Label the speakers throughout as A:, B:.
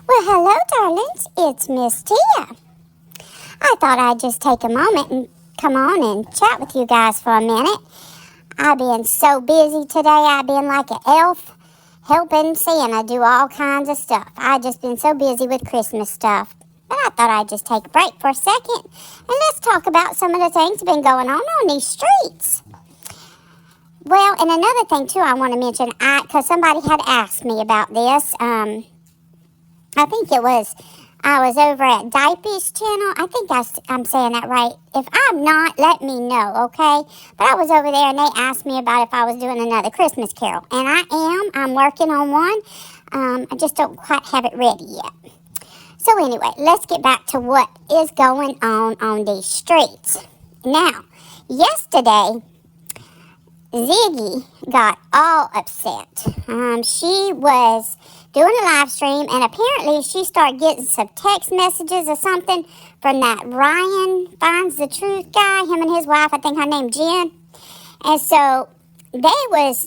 A: Well, hello, darlings. It's Miss Tia. I thought I'd just take a moment and come on and chat with you guys for a minute. I've been so busy today. I've been like an elf helping Santa do all kinds of stuff. I've just been so busy with Christmas stuff. But I thought I'd just take a break for a second and let's talk about some of the things that have been going on these streets. Well, and another thing, too, I want to mention, because somebody had asked me about this. I think I was over at Diapy's channel. I think I'm saying that right. If I'm not, let me know, okay? But I was over there and they asked me about if I was doing another Christmas carol. And I am. I'm working on one. I just don't quite have it ready yet. So anyway, let's get back to what is going on these streets. Now, yesterday, Ziggy got all upset. She was doing a live stream, and apparently she started getting some text messages or something from that Ryan Finds the Truth guy, him and his wife, I think her name Jen. And so they was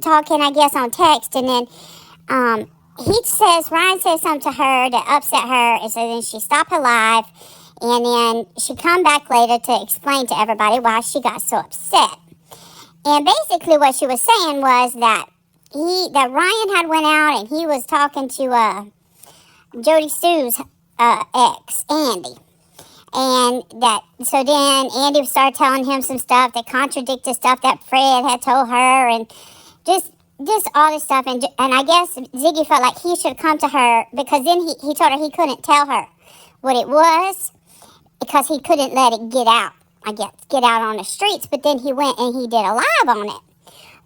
A: talking, I guess, on text, and then Ryan says something to her that upset her, and so then she stopped her live. And then she come back later to explain to everybody why she got so upset. And basically what she was saying was that Ryan had went out and he was talking to Jody Sue's ex, Andy. And so then Andy started telling him some stuff that contradicted stuff that Fred had told her, and just all this stuff. And I guess Ziggy felt like he should come to her, because then he told her he couldn't tell her what it was, because he couldn't let it get out on the streets. But then he went and he did a live on it.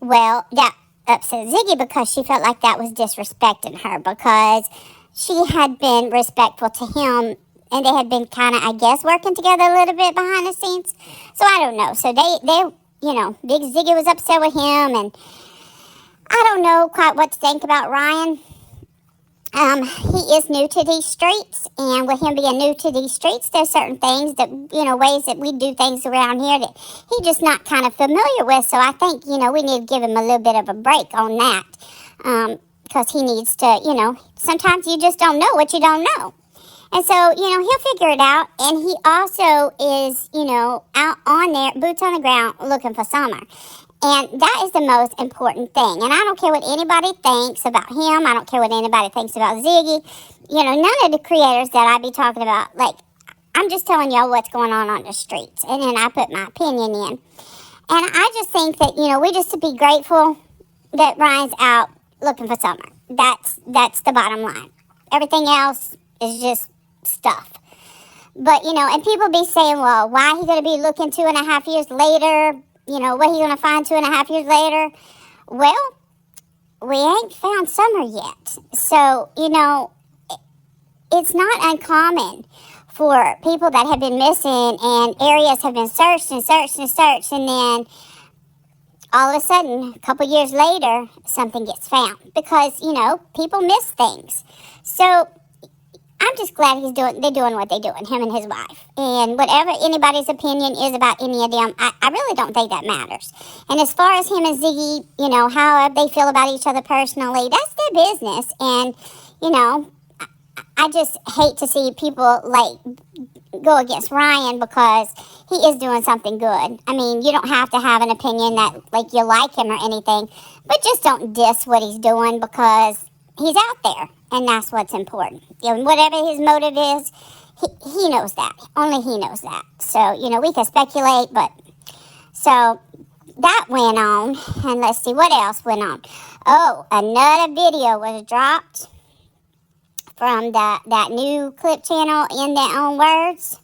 A: Well, that upset Ziggy because she felt like that was disrespecting her, because she had been respectful to him and they had been kind of, I guess, working together a little bit behind the scenes. So I don't know. So they Big Ziggy was upset with him, and I don't know quite what to think about Ryan. He is new to these streets, and with him being new to these streets, there's certain things that, ways that we do things around here that he's just not kind of familiar with. So I think, we need to give him a little bit of a break on that, because he needs to, sometimes you just don't know what you don't know. And so, he'll figure it out, and he also is, out on there, boots on the ground, looking for Summer. And that is the most important thing. And I don't care what anybody thinks about him. I don't care what anybody thinks about Ziggy. None of the creators that I be talking about, I'm just telling y'all what's going on the streets. And then I put my opinion in. And I just think that, we just to be grateful that Ryan's out looking for Summer. That's the bottom line. Everything else is just stuff. But, and people be saying, well, why he going to be looking 2.5 years later? What are you going to find 2.5 years later? Well, we ain't found Summer yet. So, it's not uncommon for people that have been missing and areas have been searched, and then all of a sudden, a couple years later, something gets found. Because, people miss things. So I'm just glad they're doing what they're doing, him and his wife. And whatever anybody's opinion is about any of them, I really don't think that matters. And as far as him and Ziggy, how they feel about each other personally, that's their business. And, I just hate to see people, go against Ryan because he is doing something good. I mean, you don't have to have an opinion that, you like him or anything, but just don't diss what he's doing, because he's out there. And that's what's important. Whatever his motive is, he knows that. Only he knows that. So, we can speculate, but... So, that went on. And let's see, what else went on? Oh, another video was dropped from that new clip channel, In Their Own Words.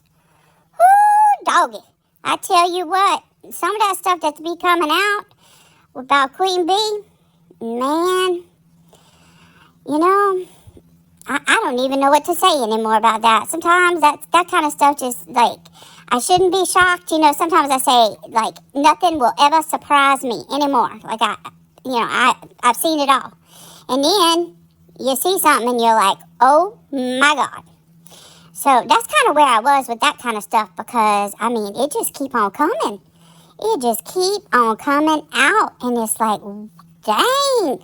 A: Whoo, doggy. I tell you what, some of that stuff that's be coming out about Queen Bee, man... I don't even know what to say anymore about that. Sometimes that kind of stuff just, I shouldn't be shocked. Sometimes I say, nothing will ever surprise me anymore. I've seen it all. And then you see something and you're like, oh my God. So that's kind of where I was with that kind of stuff, because, it just keep on coming. It just keep on coming out. And it's like, dang.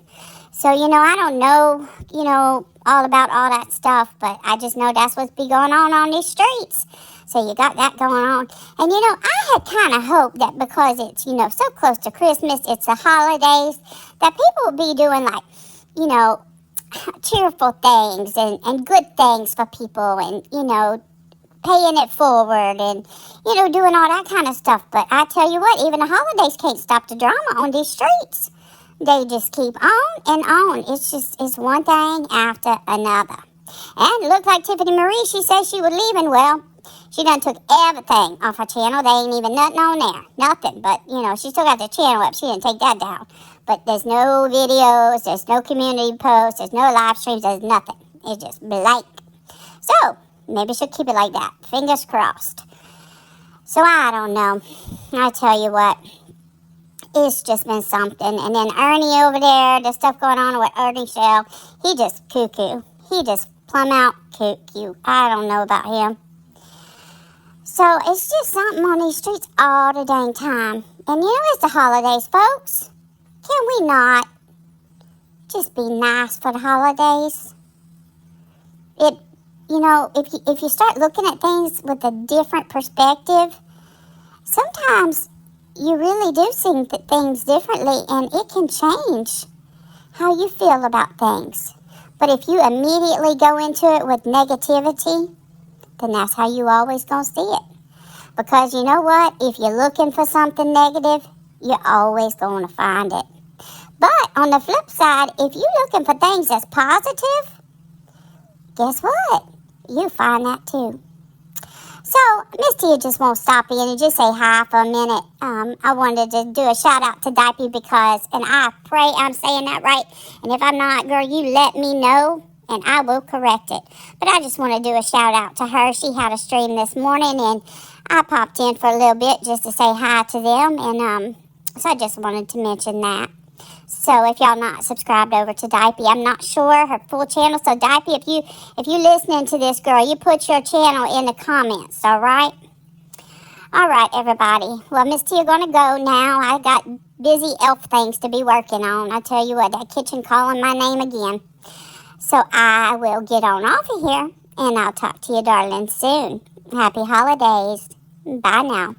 A: So, I don't know, all about all that stuff, but I just know that's what's be going on these streets. So you got that going on. And, I had kind of hoped that because it's, so close to Christmas, it's the holidays, that people would be doing like, cheerful things and good things for people and, paying it forward and, doing all that kind of stuff. But I tell you what, even the holidays can't stop the drama on these streets. They just keep on and on. It's one thing after another. And it looked like Tiffany Marie, she said she was leaving. Well, she done took everything off her channel. There ain't even nothing on there. Nothing. But, she still got the channel up. She didn't take that down. But there's no videos. There's no community posts. There's no live streams. There's nothing. It's just blank. So, maybe she'll keep it like that. Fingers crossed. So, I don't know. I tell you what. It's just been something. And then Ernie over there, the stuff going on with Ernie Shell, he just cuckoo. He just plumb out cuckoo. I don't know about him. So it's just something on these streets all the dang time. And it's the holidays, folks. Can we not just be nice for the holidays? If you start looking at things with a different perspective, sometimes you really do see things differently, and it can change how you feel about things. But if you immediately go into it with negativity, then that's how you always gonna see it. Because you know what? If you're looking for something negative, you're always gonna find it. But on the flip side, if you're looking for things that's positive, guess what? You find that too. So, Miss Tia just won't stop in and just say hi for a minute. I wanted to do a shout out to Dipey because, and I pray I'm saying that right. And if I'm not, girl, you let me know and I will correct it. But I just want to do a shout out to her. She had a stream this morning and I popped in for a little bit just to say hi to them. And so I just wanted to mention that. So if y'all not subscribed over to Dipey, I'm not sure her full channel. So Dipey, if you listening to this, girl, you put your channel in the comments, all right? All right, everybody. Well, Miss Tia gonna go now. I got busy elf things to be working on. I tell you what, that kitchen calling my name again. So I will get on off of here, and I'll talk to you, darling, soon. Happy holidays. Bye now.